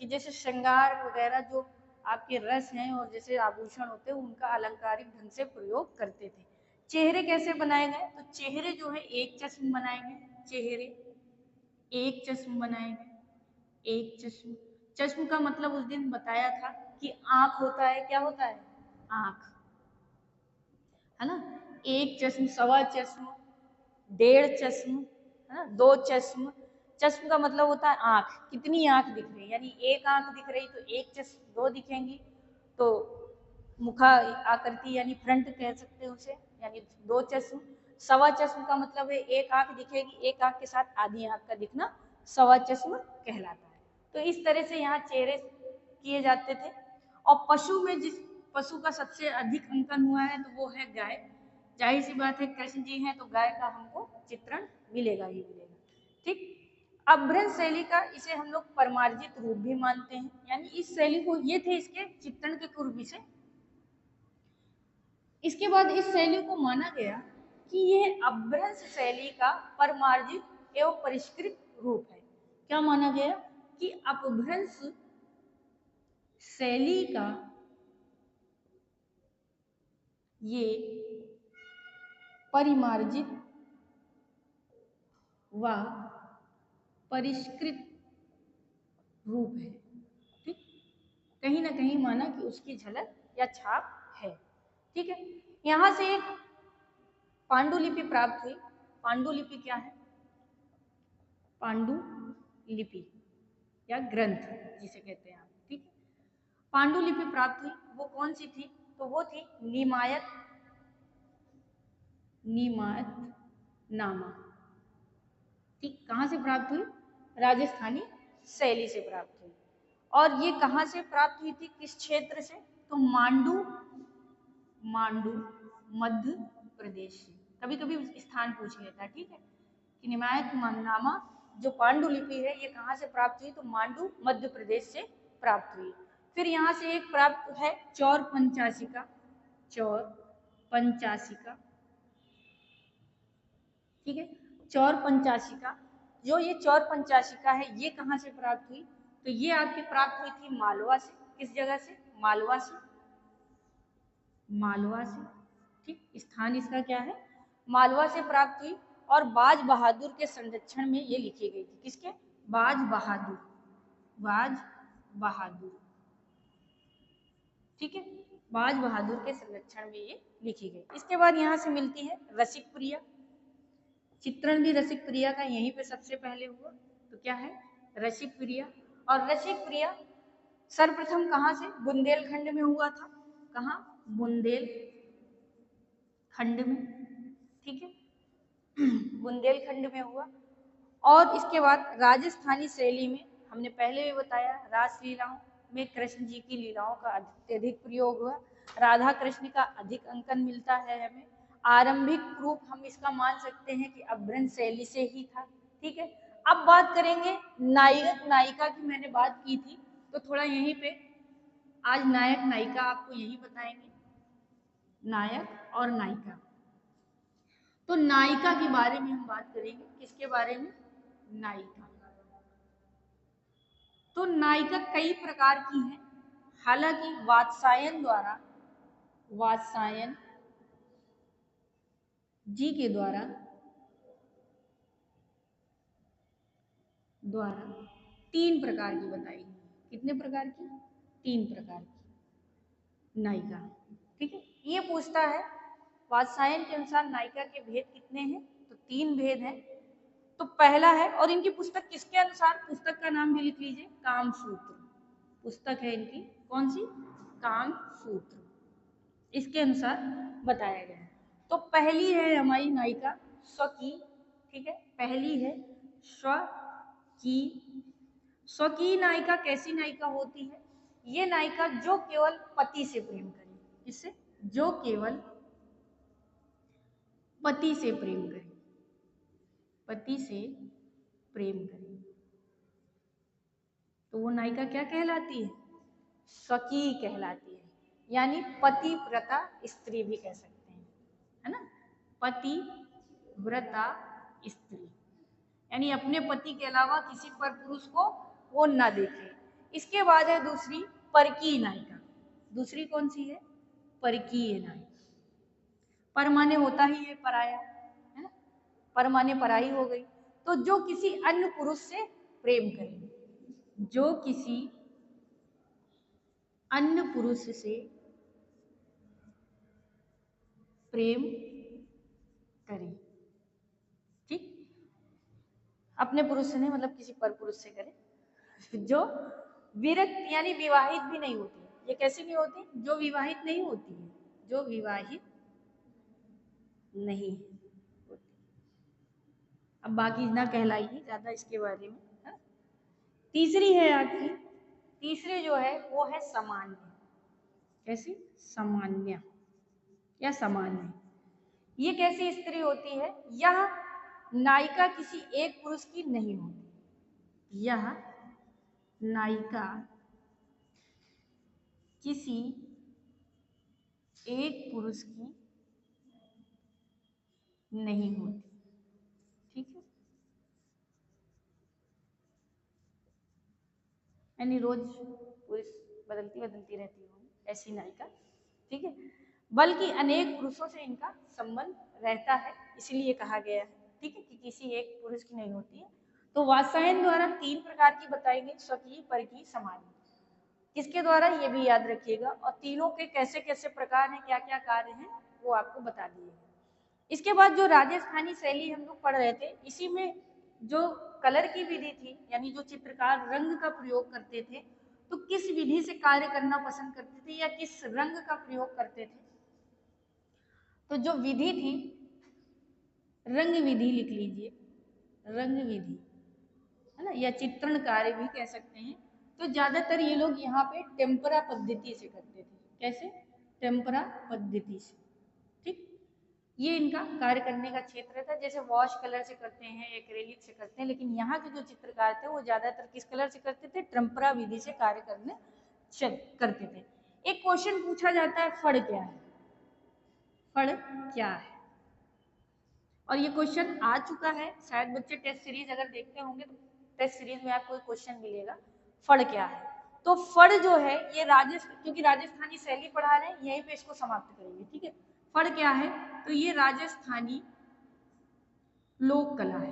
कि जैसे श्रृंगार वगैरह जो आपके रस हैं और जैसे आभूषण होते हैं, उनका अलंकारिक ढंग से प्रयोग करते थे। चेहरे कैसे बनाए गए, तो चेहरे जो है एक चश्म बनाए गए, चेहरे एक चश्म बनाए गए, एक चश्म। चश्म का मतलब उस दिन बताया था कि आंख होता है, क्या होता है, आंख, है ना। एक चश्म, सवा चश्म, 1.5 चश्म, है ना, 2 चश्म। चश्म का मतलब होता है आंख, कितनी आंख दिख रही है, यानी एक आंख दिख रही तो एक चश्म, 2 दिखेंगी तो मुखा आकृति यानी फ्रंट कह सकते हैं उसे, यानी 2 चश्म। सवा चश्म का मतलब है एक आंख दिखेगी, एक आंख के साथ आधी आंख का दिखना सवा चश्म कहलाता है। तो इस तरह से यहाँ चेहरे किए जाते थे। और पशु में जिस पशु का सबसे अधिक अंकन हुआ है तो वो है गाय। जाहिर सी बात है, कृष्ण जी हैं तो गाय का हमको चित्रण मिलेगा ही मिलेगा। ठीक, अपभ्रंश शैली का इसे हम लोग परमार्जित रूप भी मानते हैं, यानी इस शैली को, ये थे इसके चित्रण के पूर्व विषय। इसके बाद इस शैली को माना गया कि यह अपभ्रंश शैली का परमार्जित एवं परिष्कृत रूप है। क्या माना गया कि अपभ्रंश शैली का ये परिमार्जित व परिष्कृत रूप है। ठीक, कहीं ना कहीं माना कि उसकी झलक या छाप है। ठीक है, यहां से एक पांडुलिपि प्राप्त हुई। पांडुलिपि क्या है, पांडुलिपि या ग्रंथ जिसे कहते हैं आप। ठीक, पांडुलिपि प्राप्त हुई, वो कौन सी थी, तो वो थी निमायत, निमायत नामा। ठीक, कहाँ से प्राप्त हुई, राजस्थानी शैली से प्राप्त हुई। और ये कहाँ से प्राप्त हुई थी, किस क्षेत्र से, तो मांडू, मांडू मध्य प्रदेश से। कभी कभी स्थान पूछ लेता, ठीक है, कि निमायक नामा जो पांडुलिपि है ये कहाँ से प्राप्त हुई, तो मांडू मध्य प्रदेश से प्राप्त हुई। फिर यहाँ से एक प्राप्त है चौर पंचाशिका, चौर पंचाशिका, ठीक है, चौर पंचाशिका। जो ये चौर पंचाशिका है ये कहाँ से प्राप्त हुई, तो ये आपकी प्राप्त हुई थी मालवा से। किस जगह से, मालवा से, मालवा से, ठीक, स्थान इसका क्या है, मालवा से प्राप्त हुई। और बाज बहादुर के संरक्षण में ये लिखी गई थी। किसके, बाज बहादुर, बाज बहादुर, ठीक है, बाज बहादुर के संरक्षण में ये लिखी गई। इसके बाद यहाँ से मिलती है रसिक प्रिया। चित्रण भी रसिक प्रिया का यहीं पे सबसे पहले हुआ, तो क्या है, रसिक प्रिया। और रसिक प्रिया सर्वप्रथम कहाँ से, बुंदेलखंड में हुआ था। कहाँ, बुंदेलखंड में, ठीक है, बुंदेलखंड में हुआ। और इसके बाद राजस्थानी शैली में हमने पहले भी बताया, रासलीलाओं में कृष्ण जी की लीलाओं का अत्यधिक प्रयोग हुआ। राधा कृष्ण का अधिक अंकन मिलता है हमें। आरंभिक रूप हम इसका मान सकते हैं कि अभ्रंश शैली से ही था, ठीक है। अब बात करेंगे नायक नायिका की, मैंने बात की थी, तो थोड़ा यहीं पे आज नायक नायिका आपको यही बताएंगे, नायक और नायिका। तो नायिका के बारे में हम बात करेंगे, किसके बारे में, नायिका। तो नायिका कई प्रकार की है, हालांकि वात्सायन द्वारा, वात्सायन जी के द्वारा तीन प्रकार की बताई गई। कितने प्रकार की, तीन प्रकार की नायिका, ठीक है। ये पूछता है वात्सायन के अनुसार नायिका के भेद कितने हैं, तो तीन भेद हैं। तो पहला है, और इनकी पुस्तक किसके अनुसार, पुस्तक का नाम भी लिख लीजिए, कामसूत्र। पुस्तक है इनकी कौन सी, कामसूत्र, इसके अनुसार बताया गया है। तो पहली है हमारी नायिका स्वकी, ठीक है, पहली है स्वकी। स्वकी नायिका कैसी नायिका होती है, ये नायिका जो केवल पति से प्रेम करे, इससे जो केवल पति से प्रेम करे, पति से प्रेम करे, तो वो नायिका क्या कहलाती है, स्वकी कहलाती है। यानी पतिव्रता स्त्री भी कह सकते हैं, है ना, पतिव्रता स्त्री, यानी अपने पति के अलावा किसी पर पुरुष को वो ना देखे। इसके बाद है दूसरी परकीय नायिका। दूसरी कौन सी है, परकीय नायिका। पर माने होता ही है पराया, है ना, पर माने पराई हो गई। तो जो किसी अन्य पुरुष से प्रेम करे, जो किसी अन्य पुरुष से प्रेम करे, ठीक, अपने पुरुष से नहीं, मतलब किसी पर पुरुष से करे, जो विरक्त यानी विवाहित भी नहीं होती है। ये कैसी नहीं होती, जो विवाहित नहीं होती है, जो विवाहित नहीं होती। अब बाकी ना कहलाइए ज्यादा इसके बारे में, है? तीसरी है आपकी, तीसरे जो है वो है सामान्य। कैसी, सामान्य या सामान्य। ये कैसी स्त्री होती है, यह नायिका किसी एक पुरुष की नहीं होती, यह नायिका किसी एक पुरुष की नहीं होती, ठीक है, यानी रोज पुरुष बदलती बदलती रहती होगी ऐसी नायिका, ठीक है, बल्कि अनेक पुरुषों से इनका संबंध रहता है, इसलिए कहा गया है, ठीक है, कि किसी एक पुरुष की नहीं होती है। तो वात्सायन द्वारा तीन प्रकार की बताई गई, स्वकीय, परकीय, सामान्य। किसके द्वारा, ये भी याद रखिएगा, और तीनों के कैसे कैसे प्रकार हैं, क्या क्या कार्य हैं, वो आपको बता दिए। इसके बाद जो राजस्थानी शैली हम लोग पढ़ रहे थे, इसी में जो कलर की विधि थी, यानी जो चित्रकार रंग का प्रयोग करते थे, तो किस विधि से कार्य करना पसंद करते थे या किस रंग का प्रयोग करते थे, तो जो विधि थी रंग विधि, लिख लीजिए, रंग विधि, है ना, या चित्रण कार्य भी कह सकते हैं। तो ज्यादातर ये लोग यहाँ पे टेम्परा पद्धति से करते थे। कैसे, टेम्परा पद्धति से। ठीक, ये इनका कार्य करने का क्षेत्र था। जैसे वॉश कलर से करते हैं, एक्रेलिक से करते हैं, लेकिन यहाँ के जो चित्रकार थे वो ज्यादातर किस कलर से करते थे? टेम्परा विधि से कार्य करते थे। एक क्वेश्चन पूछा जाता है, फड़ क्या है? फड़ क्या है? और ये क्वेश्चन आ चुका है, शायद बच्चे टेस्ट सीरीज अगर देखते होंगे तो टेस्ट सीरीज में आपको क्वेश्चन मिलेगा, फड़ क्या है। तो फड़ जो है ये क्योंकि राजस्थानी शैली पढ़ा रहे हैं, यहीं पे इसको समाप्त करेंगे। ठीक है, फड़ क्या है? तो ये राजस्थानी लोक कला है।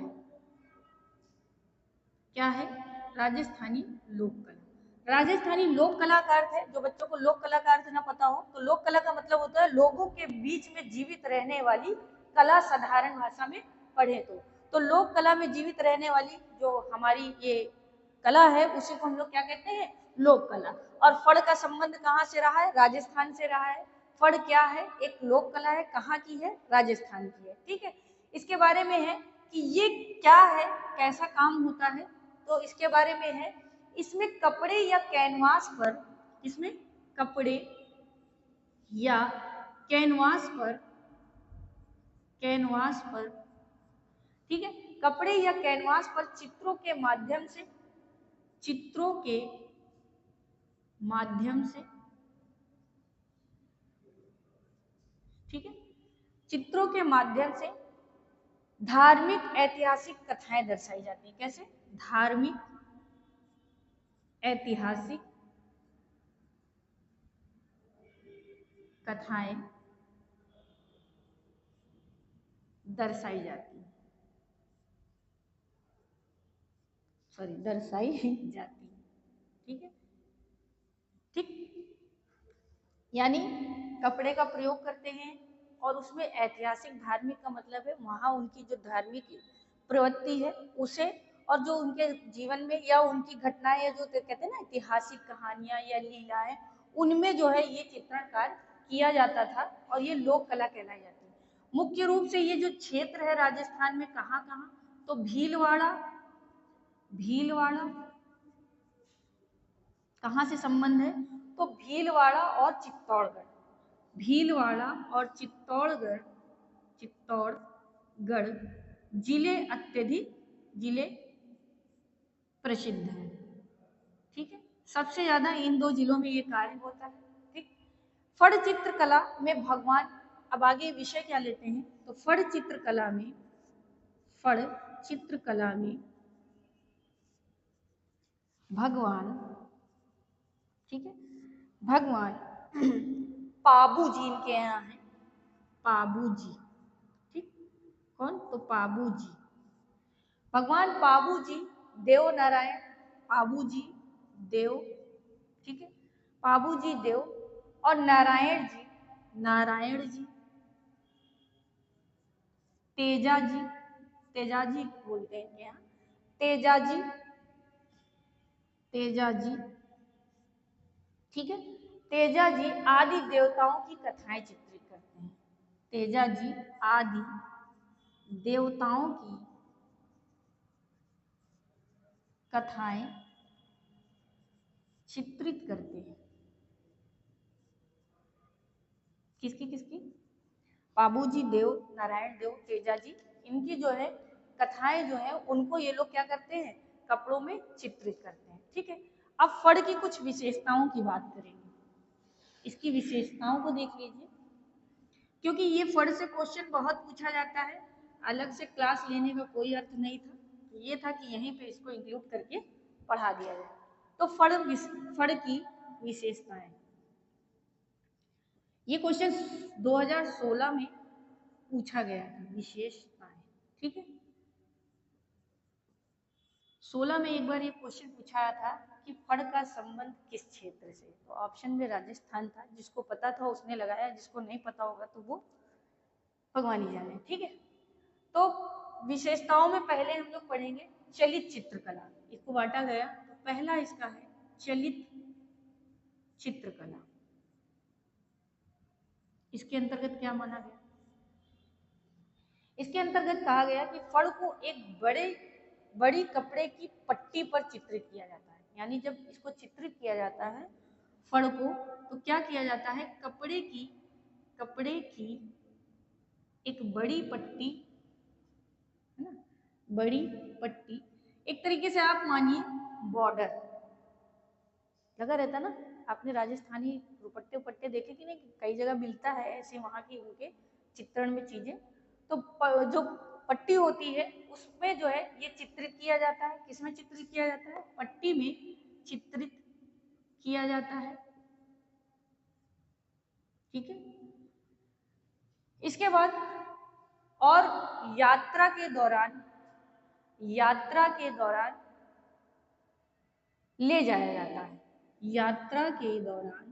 क्या है? राजस्थानी लोक कला। राजस्थानी लोक कला का अर्थ है, जो बच्चों को लोक कला का अर्थ ना पता हो, तो लोक कला का मतलब होता है लोगों के बीच में जीवित रहने वाली कला, साधारण भाषा में पढ़े तो लोक कला में जीवित रहने वाली जो हमारी ये कला है, उसी को हम लोग क्या कहते हैं? लोक कला। और फड़ का संबंध कहाँ से रहा है? राजस्थान से रहा है। फड़ क्या है? एक लोक कला है। कहाँ की है? राजस्थान की है। ठीक है, इसके बारे में है कि ये क्या है, कैसा काम होता है, तो इसके बारे में है। इसमें कपड़े या कैनवास पर, इसमें कपड़े या कैनवास पर, ठीक है, कपड़े या कैनवास पर चित्रों के माध्यम से, ठीक है, चित्रों के माध्यम से धार्मिक ऐतिहासिक कथाएं दर्शाई जाती है। कैसे? धार्मिक ऐतिहासिक कथाएं दर्शाई जाती है, दर्शाई जाती है। ठीक है, ठीक, यानी कपड़े का प्रयोग करते हैं और उसमें ऐतिहासिक, धार्मिक का मतलब है वहां उनकी जो धार्मिक प्रवृत्ति है उसे, और जो उनके जीवन में या उनकी घटनाएं, जो कहते हैं ना ऐतिहासिक कहानियां या लीलाएं, उनमें जो है ये चित्रणकार किया जाता था और ये लोक कला कहलाई जाती है। मुख्य रूप से ये जो क्षेत्र है राजस्थान में, कहाँ कहाँ? तो भीलवाड़ा कहाँ से संबंध है? तो भीलवाड़ा और चित्तौड़गढ़, चित्तौड़गढ़ जिले अत्यधिक प्रसिद्ध है। ठीक है, सबसे ज्यादा इन दो जिलों में ये कार्य होता है। ठीक, फड़ चित्रकला में भगवान, अब आगे विषय क्या लेते हैं, तो फड़ चित्रकला में भगवान, ठीक है, भगवान पाबू जी इनके यहाँ है, पाबू जी। ठीक, कौन? तो पाबू जी, भगवान पाबू जी देव नारायण, पाबू जी देव, ठीक है, पाबू जी देव और नारायण जी तेजा जी बोलते हैं क्या? तेजा जी, ठीक है, तेजा जी आदि देवताओं की कथाएं चित्रित करते हैं। तेजा जी आदि देवताओं की कथाएं चित्रित करते हैं। किसकी? बाबूजी देव, नारायण देव, तेजा जी, इनकी जो है कथाएं जो है उनको ये लोग क्या करते हैं? कपड़ों में चित्रित करते हैं। ठीक है, अब फड़ की कुछ विशेषताओं की बात करेंगे। इसकी विशेषताओं को देख लीजिए, क्योंकि ये फड़ से क्वेश्चन बहुत पूछा जाता है, अलग से क्लास लेने का कोई अर्थ नहीं था, ये था कि यहीं पे इसको इंक्लूड करके पढ़ा दिया जाए। तो फड़ की विशेषताएं, ये क्वेश्चन 2016 में पूछा गया था, विशेषताएं। ठीक है, 16 में एक बार ये क्वेश्चन पूछा था कि फड़ का संबंध किस क्षेत्र से, तो ऑप्शन में राजस्थान था, जिसको पता था उसने लगाया, जिसको नहीं पता होगा तो वो भगवान ही जाने। ठीक है, तो विशेषताओं में पहले हम लोग पढ़ेंगे चलित चित्रकला, इसको बांटा गया, तो पहला इसका है चलित चित्रकला। इसके अंतर्गत क्या माना गया? इसके अंतर्गत कहा गया कि फड़ को एक बड़ी कपड़े की पट्टी पर चित्रित किया जाता है, यानी जब इसको चित्रित किया जाता है फड़ को, तो क्या किया जाता है, कपड़े की एक बड़ी पट्टी, है ना, बड़ी पट्टी, एक तरीके से आप मानिए बॉर्डर लगा रहता ना। आपने राजस्थानी दुपट्टे उपट्टे देखे कि नहीं, कई जगह मिलता है ऐसे वहां की उनके चित्रण में चीजें। तो जो पट्टी होती है उसमें जो है ये चित्रित किया जाता है। किसमें चित्रित किया जाता है, पट्टी में चित्रित किया जाता है। ठीक है, इसके बाद और यात्रा के दौरान ले जाया जाता है, यात्रा के दौरान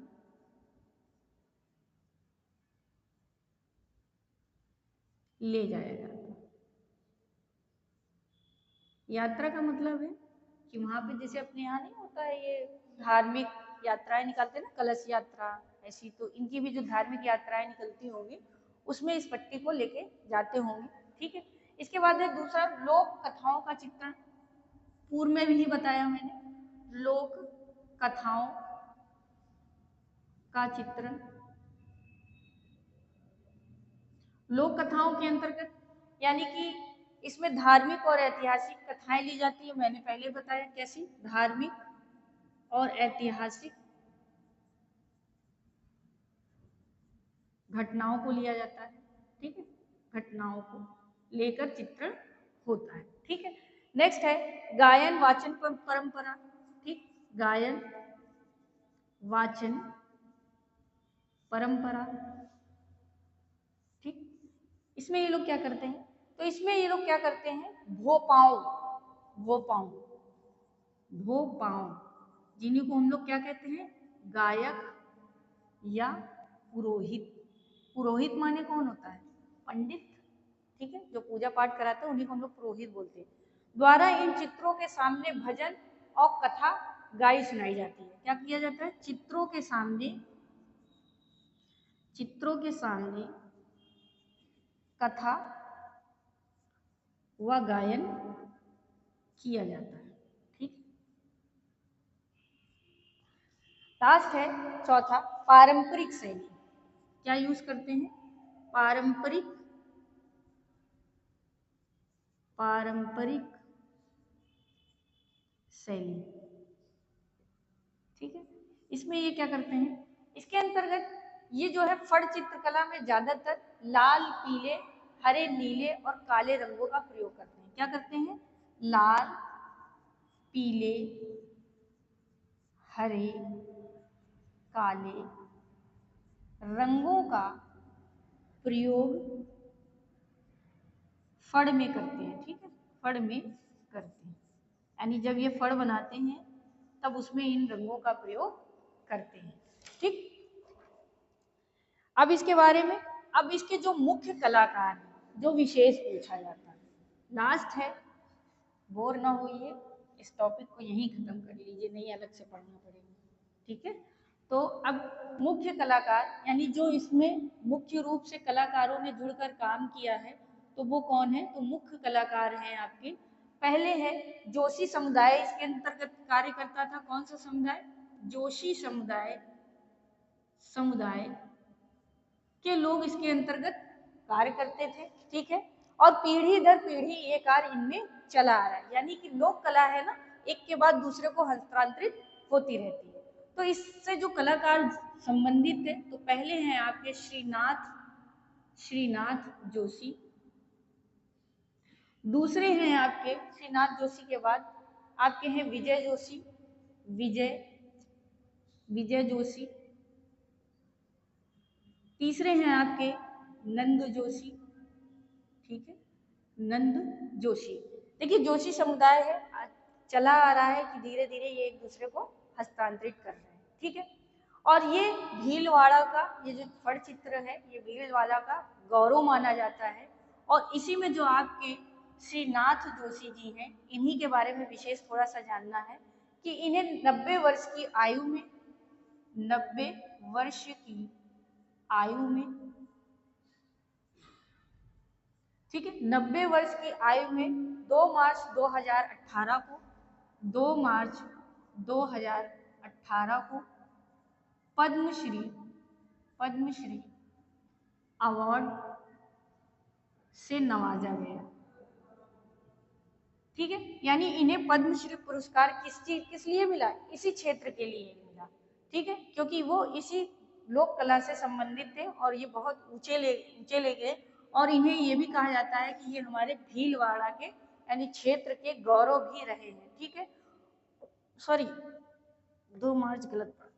ले जाया जाता है। यात्रा का मतलब है कि वहां पे जैसे अपने यहाँ नहीं होता है ये धार्मिक यात्राएं निकालते हैं ना, कलश यात्रा, ऐसी तो इनकी भी जो धार्मिक यात्राएं निकलती होंगी उसमें इस पट्टी को लेके जाते होंगे। ठीक है, इसके बाद है दूसरा, लोक कथाओं का चित्रण। पूर्व में भी बताया मैंने, लोक कथाओं का चित्रण। लोक कथाओं के अंतर्गत यानी कि इसमें धार्मिक और ऐतिहासिक कथाएं ली जाती है। मैंने पहले बताया कैसी, धार्मिक और ऐतिहासिक घटनाओं को लिया जाता है। ठीक है, घटनाओं को लेकर चित्रण होता है। ठीक है, नेक्स्ट है गायन वाचन परंपरा। ठीक, गायन वाचन परंपरा। ठीक, इसमें ये लोग क्या करते हैं, तो इसमें ये लोग क्या करते हैं, भोपाओं जिन्हीं को हम लोग क्या कहते हैं, गायक या पुरोहित। पुरोहित माने कौन होता है, पंडित। ठीक है, जो पूजा पाठ कराते हैं उन्हीं को हम लोग पुरोहित बोलते हैं। द्वारा इन चित्रों के सामने भजन और कथा गाई सुनाई जाती है। क्या किया जाता है, चित्रों के सामने कथा व गायन किया जाता है। ठीक, लास्ट है चौथा, पारंपरिक शैली। क्या यूज करते हैं, पारंपरिक शैली। ठीक है, इसमें ये क्या करते हैं, इसके अंतर्गत ये जो है फड़ चित्रकला में ज्यादातर लाल, पीले, हरे, नीले और काले रंगों का प्रयोग करते हैं। क्या करते हैं, लाल, पीले, हरे, काले रंगों का प्रयोग फड़ में करते हैं। ठीक है, फड़ में करते हैं, यानी जब ये फड़ बनाते हैं तब उसमें इन रंगों का प्रयोग करते हैं। ठीक, अब इसके बारे में, अब इसके जो मुख्य कलाकार हैं, जो विशेष पूछा जाता है, लास्ट है, बोर ना होइए, इस टॉपिक को यहीं खत्म कर लीजिए, नहीं अलग से पढ़ना पड़ेगा। ठीक है, तो अब मुख्य कलाकार यानी जो इसमें मुख्य रूप से कलाकारों ने जुड़कर काम किया है, तो वो कौन है, तो मुख्य कलाकार हैं आपके, पहले है जोशी समुदाय, इसके अंतर्गत कार्य करता था। कौन सा समुदाय, जोशी समुदाय के लोग इसके अंतर्गत कार्य करते थे। ठीक है, और पीढ़ी दर पीढ़ी ये कार्य इनमें चला आ रहा है, यानी कि लोक कला है ना, एक के बाद दूसरे को हस्तांतरित होती रहती है। तो इससे जो कलाकार संबंधित थे, तो पहले हैं आपके श्रीनाथ जोशी। दूसरे हैं आपके श्रीनाथ जोशी के बाद आपके हैं विजय जोशी। तीसरे हैं आपके नंद जोशी। ठीक है, नंद जोशी। देखिए जोशी समुदाय है, चला आ रहा है कि धीरे धीरे ये एक दूसरे को हस्तांतरित कर रहे हैं। ठीक है, और ये भीलवाड़ा का ये जो फड़ चित्र है, ये भीलवाड़ा का गौरव माना जाता है। और इसी में जो आपके श्रीनाथ जोशी जी हैं, इन्हीं के बारे में विशेष थोड़ा सा जानना है कि इन्हें 90 वर्ष की आयु में 90 वर्ष की आयु में, ठीक है, 90 वर्ष की आयु में 2 मार्च 2018 को 2 मार्च 2018 को पद्मश्री पद्मश्री अवार्ड से नवाजा गया। ठीक है, यानी इन्हें पद्मश्री पुरस्कार किस लिए मिला? इसी क्षेत्र के लिए मिला। ठीक है, क्योंकि वो इसी लोक कला से संबंधित थे और ये बहुत ऊंचे ले गए। और इन्हें ये भी कहा जाता है कि ये हमारे भीलवाड़ा के यानी क्षेत्र के गौरव भी रहे हैं। ठीक है, सॉरी 2 मार्च गलत पड़ा,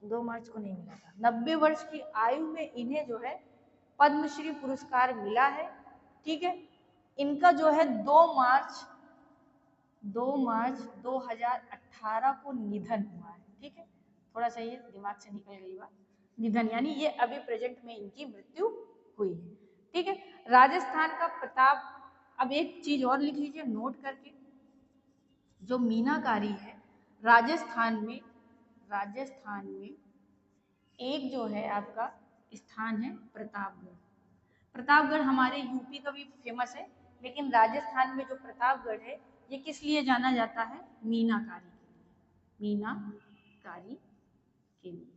2 मार्च को नहीं मिला था। 90 वर्ष की आयु में इन्हें जो है पद्मश्री पुरस्कार मिला है। ठीक है, इनका जो है 2 मार्च 2018 को निधन हुआ है। ठीक है, थोड़ा सा ये दिमाग से निकल गई बात, निधन यानी ये अभी प्रेजेंट में इनकी मृत्यु हुई है। ठीक है, राजस्थान का प्रताप। अब एक चीज और लिख लीजिए नोट करके, जो मीनाकारी है राजस्थान में एक जो है आपका स्थान है प्रतापगढ़। प्रतापगढ़ हमारे यूपी का भी फेमस है, लेकिन राजस्थान में जो प्रतापगढ़ है ये किस लिए जाना जाता है? मीनाकारी के लिए, मीनाकारी के लिए।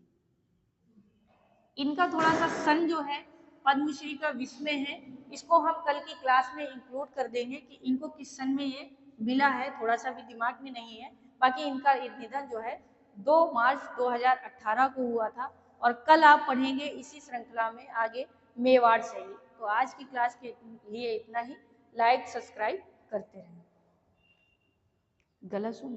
इनका थोड़ा सा सन जो है पद्मश्री का विस्मय है, इसको हम कल की क्लास में इंक्लूड कर देंगे कि इनको किस सन में ये मिला है, थोड़ा सा भी दिमाग में नहीं है। बाकी इनका निधन जो है 2 मार्च 2018 को हुआ था। और कल आप पढ़ेंगे इसी श्रृंखला में आगे मेवाड़ से ही। तो आज की क्लास के लिए इतना ही। लाइक सब्सक्राइब करते रहें। गलत सुन